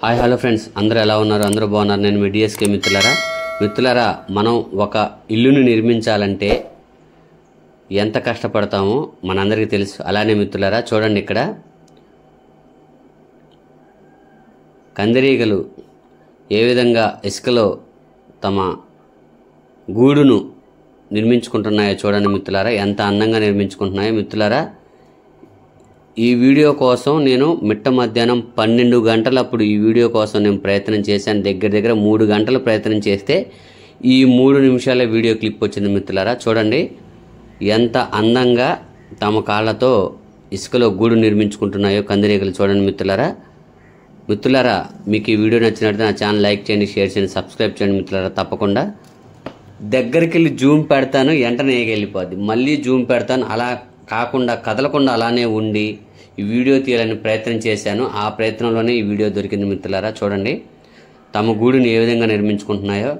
Hi hello friends, అందరూ ఎలా ఉన్నారు? అందరూ బాగున్నారు. నేను మీ డిఎస్కే మిత్రులారా, మనం ఒక ఇల్లుని నిర్మించాలంటే ఎంత కష్టపడతామో మనందరికీ తెలుసు. అలానే మిత్రులారా, చూడండి, ఇక్కడ కందిరీగలు ఏ విధంగా ఇసుకలో తమ గూడును నిర్మించుకుంటున్నాయో చూడండి మిత్రులారా. ఎంత అందంగా నిర్మించుకుంటున్నాయో మిత్రులారా. ఈ వీడియో కోసం నేను మిట్ట మధ్యాహ్నం 12 గంటలప్పుడు ఈ వీడియో కోసం నేను ప్రయత్నం చేశాను. దగ్గర 3 గంటలు ప్రయత్నం చేస్తే ఈ 3 నిమిషాల వీడియో క్లిప్ వచ్చింది మిత్రులారా. చూడండి, ఎంత అందంగా తమ కాళ్ళతో ఇసుకలో గూడు నిర్మించుకుంటున్నాయో కందిరీగలు. చూడండి మిత్రులారా, మీకు ఈ వీడియో నచ్చినట్లయితే నా ఛానల్ లైక్ చేయండి, షేర్ చేయండి, సబ్స్క్రైబ్ చేయండి మిత్రులారా. తప్పకుండా దగ్గరికి వెళ్ళి జూమ్ పెడతాను, వెంటనే వెళ్ళిపోద్ది. మళ్ళీ జూమ్ పెడతాను, అలా కాకుండా కదలకుండా అలానే ఉండి ఈ వీడియో తీయాలని ప్రయత్నం చేశాను. ఆ ప్రయత్నంలోనే ఈ వీడియో దొరికింది మిత్రులారా. చూడండి, తమ గూడుని ఏ విధంగా నిర్మించుకుంటున్నాయో.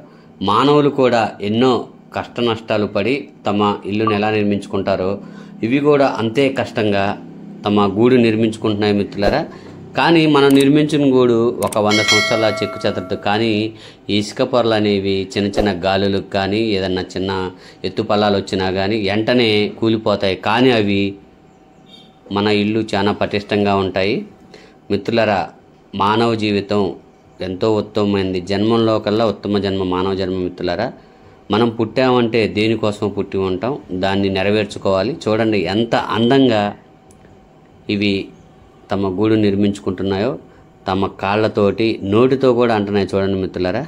మానవులు కూడా ఎన్నో కష్ట నష్టాలు పడి తమ ఇల్లుని ఎలా నిర్మించుకుంటారో ఇవి కూడా అంతే కష్టంగా తమ గూడు నిర్మించుకుంటున్నాయి మిత్రులారా. కానీ మనం నిర్మించిన గూడు ఒక 100 సంవత్సరాల చెక్కు చెదరదు. కానీ ఈ ఇసుక పొరలు అనేవి చిన్న గాలులకు కానీ ఏదన్నా చిన్న ఎత్తు పల్లాలు వచ్చినా కానీ వెంటనే కూలిపోతాయి. కానీ అవి మన ఇల్లు చాలా పటిష్టంగా ఉంటాయి మిత్రులారా. మానవ జీవితం ఎంతో ఉత్తమమైనది. జన్మంలో కల్లా ఉత్తమ జన్మ మానవ జన్మ మిత్రులారా. మనం పుట్టామంటే దేనికోసం పుట్టి ఉంటాం, దాన్ని నెరవేర్చుకోవాలి. చూడండి ఎంత అందంగా ఇవి తమ గూడు నిర్మించుకుంటున్నాయో. తమ కాళ్ళతోటి నోటితో కూడా అంటున్నాయి. చూడండి మిత్రులారా,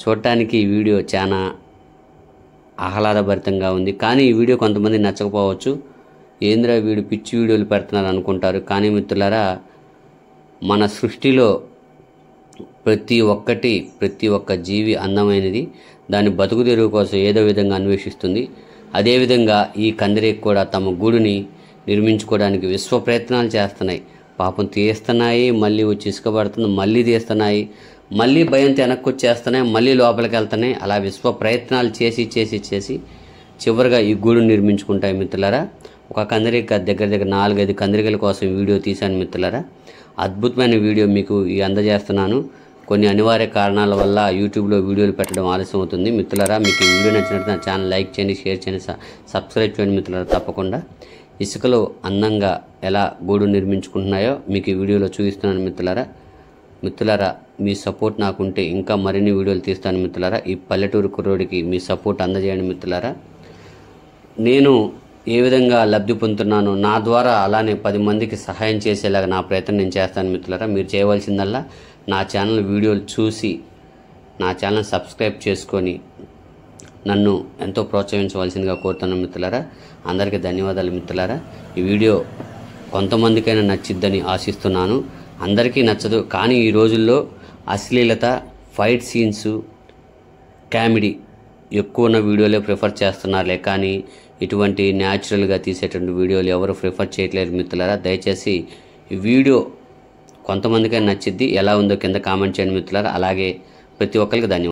చూడటానికి ఈ వీడియో చాలా ఆహ్లాదభరితంగా ఉంది. కానీ ఈ వీడియో కొంతమంది నచ్చకపోవచ్చు. ఏంద్రా వీడు పిచ్చి వీడియోలు పెడుతున్నారు అనుకుంటారు. కానీ మిత్రులారా, మన సృష్టిలో ప్రతి ఒక్క జీవి అందమైనది. దాని బతుకు తెరువు కోసం ఏదో విధంగా అన్వేషిస్తుంది. అదేవిధంగా ఈ కందిరీగ కూడా తమ గూడుని నిర్మించుకోవడానికి విశ్వ ప్రయత్నాలు చేస్తున్నాయి. పాపం తీస్తున్నాయి, మళ్ళీ వచ్చి ఇసుక పడుతుంది, మళ్ళీ తీస్తున్నాయి, మళ్ళీ భయంతో వెనక్కి వచ్చేస్తున్నాయి, మళ్ళీ లోపలికి వెళ్తున్నాయి. అలా విశ్వ ప్రయత్నాలు చేసి చివరిగా ఈ గూడు నిర్మించుకుంటాయి మిత్రులారా. ఒక కందిరీగ దగ్గర 4-5 కందిరీగల కోసం వీడియో తీశాను మిత్రులారా. అద్భుతమైన వీడియో మీకు అందజేస్తున్నాను. కొన్ని అనివార్య కారణాల వల్ల యూట్యూబ్లో వీడియోలు పెట్టడం ఆలస్యం అవుతుంది మిత్రులారా. మీకు ఈ వీడియో నచ్చినట్టు నా ఛానల్ లైక్ చేయండి, షేర్ చేయండి, సబ్స్క్రైబ్ చేయండి మిత్రులారా. తప్పకుండా ఇసుకలో అందంగా ఎలా గూడు నిర్మించుకుంటున్నాయో మీకు ఈ వీడియోలో చూపిస్తున్నాను మిత్రులారా. మీ సపోర్ట్ నాకుంటే ఇంకా మరిన్ని వీడియోలు తీస్తాను మిత్రులారా. ఈ పల్లెటూరు కుర్రోడికి మీ సపోర్ట్ అందజేయండి మిత్రులారా. నేను ఏ విధంగా లబ్ధి పొందుతున్నానో నా ద్వారా అలానే 10 మందికి సహాయం చేసేలాగా నా ప్రయత్నం నేను చేస్తాను మిత్రులారా. మీరు చేయవలసిందల్లా నా ఛానల్ వీడియోలు చూసి నా ఛానల్ సబ్స్క్రైబ్ చేసుకొని నన్ను ఎంతో ప్రోత్సహించవలసిందిగా కోరుతున్నాను మిత్రులారా. అందరికీ ధన్యవాదాలు మిత్రులారా. ఈ వీడియో కొంతమందికైనా నచ్చిద్దని ఆశిస్తున్నాను. అందరికీ నచ్చదు, కానీ ఈ రోజుల్లో అశ్లీలత, ఫైట్ సీన్స్, కామెడీ ఎక్కువ ఉన్న వీడియోలే ప్రిఫర్ చేస్తున్నారులే. కానీ ఇటువంటి న్యాచురల్గా తీసేటువంటి వీడియోలు ఎవరు ప్రిఫర్ చేయట్లేదు మిత్రులారా. దయచేసి ఈ వీడియో కొంతమందికైనా నచ్చిద్ది. ఎలా ఉందో కింద కామెంట్ చేయండి మిత్రులారా. అలాగే ప్రతి ఒక్కరికి ధన్యవాదాలు.